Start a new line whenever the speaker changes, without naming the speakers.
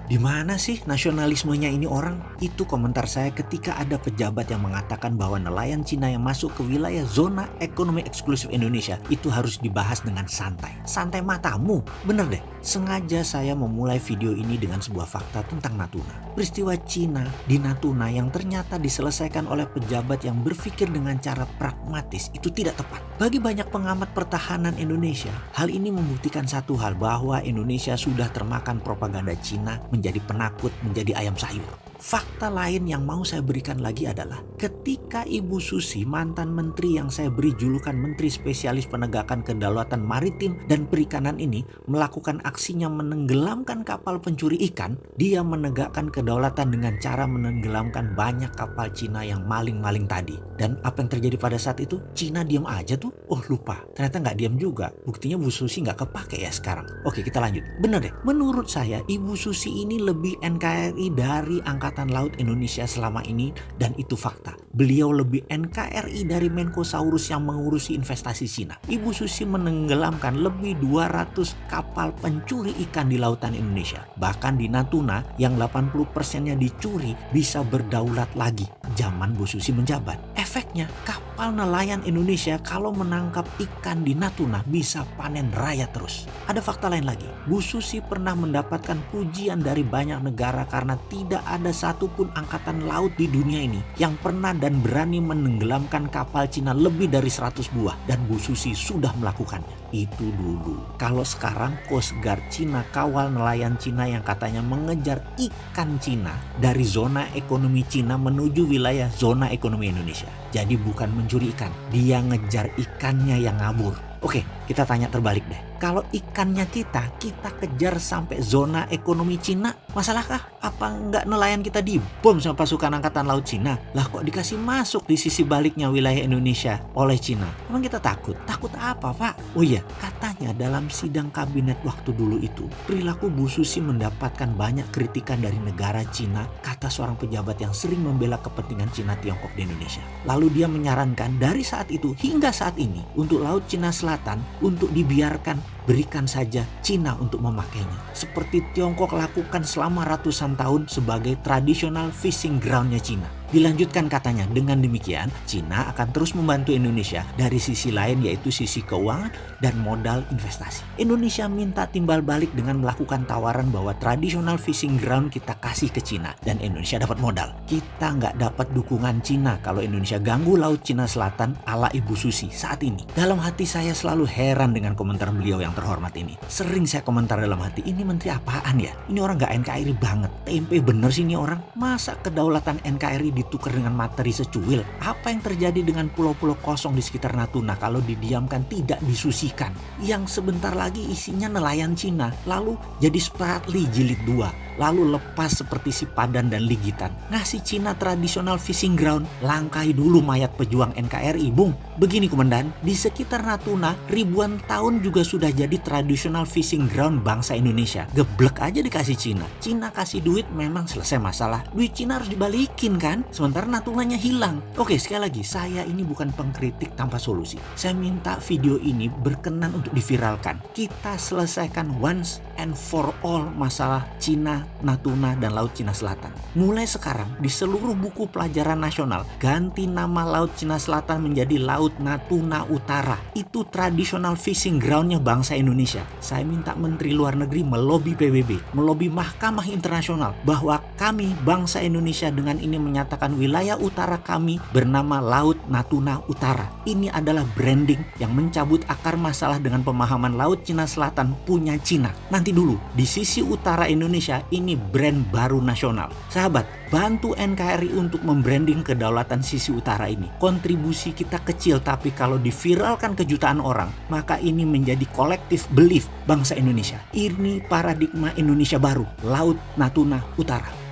Di mana sih nasionalismenya ini orang? Itu komentar saya ketika ada pejabat yang mengatakan bahwa nelayan Cina yang masuk ke wilayah zona ekonomi eksklusif Indonesia itu harus dibahas dengan santai. Santai matamu, bener deh. Sengaja saya memulai video ini dengan sebuah fakta tentang Natuna. Peristiwa Cina di Natuna yang ternyata diselesaikan oleh pejabat yang berpikir dengan cara pragmatis itu tidak tepat. Bagi banyak pengamat pertahanan Indonesia, hal ini membuktikan satu hal, bahwa Indonesia sudah termakan propaganda Cina, menjadi penakut, menjadi ayam sayur. Fakta lain yang mau saya berikan lagi adalah ketika Ibu Susi, mantan menteri yang saya beri julukan Menteri Spesialis Penegakan Kedaulatan Maritim dan Perikanan ini melakukan aksinya menenggelamkan kapal pencuri ikan, dia menegakkan kedaulatan dengan cara menenggelamkan banyak kapal Cina yang maling-maling tadi. Dan apa yang terjadi pada saat itu? Cina diam aja tuh. Oh lupa, ternyata nggak diam juga. Buktinya Bu Susi nggak kepake ya sekarang. Oke, kita lanjut. Bener deh, menurut saya Ibu Susi ini lebih NKRI dari Angkatan Laut Indonesia selama ini, dan itu fakta. Beliau lebih NKRI dari Menkosaurus yang mengurusi investasi Cina. Ibu Susi menenggelamkan lebih 200 kapal pencuri ikan di lautan Indonesia. Bahkan di Natuna yang 80%-nya dicuri bisa berdaulat lagi zaman Bu Susi menjabat. Efeknya kapal nelayan Indonesia kalau menangkap ikan di Natuna bisa panen raya terus. Ada fakta lain lagi. Bu Susi pernah mendapatkan pujian dari banyak negara karena tidak ada satupun angkatan laut di dunia ini yang pernah dan berani menenggelamkan kapal Cina lebih dari 100 buah, dan Bu Susi sudah melakukannya. Itu dulu. Kalau sekarang Coast Guard Cina kawal nelayan Cina yang katanya mengejar ikan Cina dari zona ekonomi Cina menuju wilayah zona ekonomi Indonesia. Jadi bukan mencuri ikan, dia ngejar ikannya yang ngabur. Oke, kita tanya terbalik deh. Kalau ikannya kita kejar sampai zona ekonomi Cina, masalahkah? Apa nggak nelayan kita dibom sama pasukan angkatan laut Cina? Lah kok dikasih masuk di sisi baliknya wilayah Indonesia oleh Cina? Emang kita takut? Takut apa, Pak? Oh iya, katanya dalam sidang kabinet waktu dulu itu, perilaku Bu Susi mendapatkan banyak kritikan dari negara Cina, kata seorang pejabat yang sering membela kepentingan Cina Tiongkok di Indonesia. Lalu dia menyarankan dari saat itu hingga saat ini untuk Laut Cina Selatan untuk dibiarkan, berikan saja Cina untuk memakainya. Seperti Tiongkok lakukan selama ratusan tahun sebagai traditional fishing groundnya Cina. Dilanjutkan katanya, dengan demikian Cina akan terus membantu Indonesia dari sisi lain, yaitu sisi keuangan dan modal investasi. Indonesia minta timbal balik dengan melakukan tawaran bahwa traditional fishing ground kita kasih ke Cina dan Indonesia dapat modal. Kita nggak dapat dukungan Cina kalau Indonesia ganggu Laut Cina Selatan ala Ibu Susi saat ini. Dalam hati saya selalu heran dengan komentar beliau yang terhormat ini. Sering saya komentar dalam hati, ini menteri apaan ya? Ini orang nggak NKRI banget. Tempe bener sih ini orang. Masa kedaulatan NKRI ditukar dengan materi secuil? Apa yang terjadi dengan pulau-pulau kosong di sekitar Natuna kalau didiamkan tidak disusikan? Yang sebentar lagi isinya nelayan Cina, lalu jadi Spratly jilid 2. Lalu lepas seperti si Padan dan Ligitan. Ngasih Cina traditional fishing ground, langkai dulu mayat pejuang NKRI, Bung. Begini Komandan, di sekitar Natuna ribuan tahun juga sudah jadi traditional fishing ground bangsa Indonesia. Geblek aja dikasih Cina. Cina kasih duit memang selesai masalah. Duit Cina harus dibalikin kan? Sementara Natunanya hilang. Oke, sekali lagi, saya ini bukan pengkritik tanpa solusi. Saya minta video ini berkenan untuk diviralkan. Kita selesaikan once and for all masalah Cina, Natuna, dan Laut Cina Selatan. Mulai sekarang di seluruh buku pelajaran nasional, ganti nama Laut Cina Selatan menjadi Laut Natuna Utara. Itu traditional fishing groundnya bangsa Indonesia. Saya minta Menteri Luar Negeri melobi PBB, melobi Mahkamah Internasional bahwa kami bangsa Indonesia dengan ini menyatakan wilayah utara kami bernama Laut Natuna Utara. Ini adalah branding yang mencabut akar masalah dengan pemahaman Laut Cina Selatan punya Cina. Nanti dulu, di sisi utara Indonesia ini brand baru nasional. Sahabat, bantu NKRI untuk membranding kedaulatan sisi utara ini. Kontribusi kita kecil, tapi kalau diviralkan ke jutaan orang, maka ini menjadi kolektif belief bangsa Indonesia. Ini paradigma Indonesia baru, Laut Natuna Utara.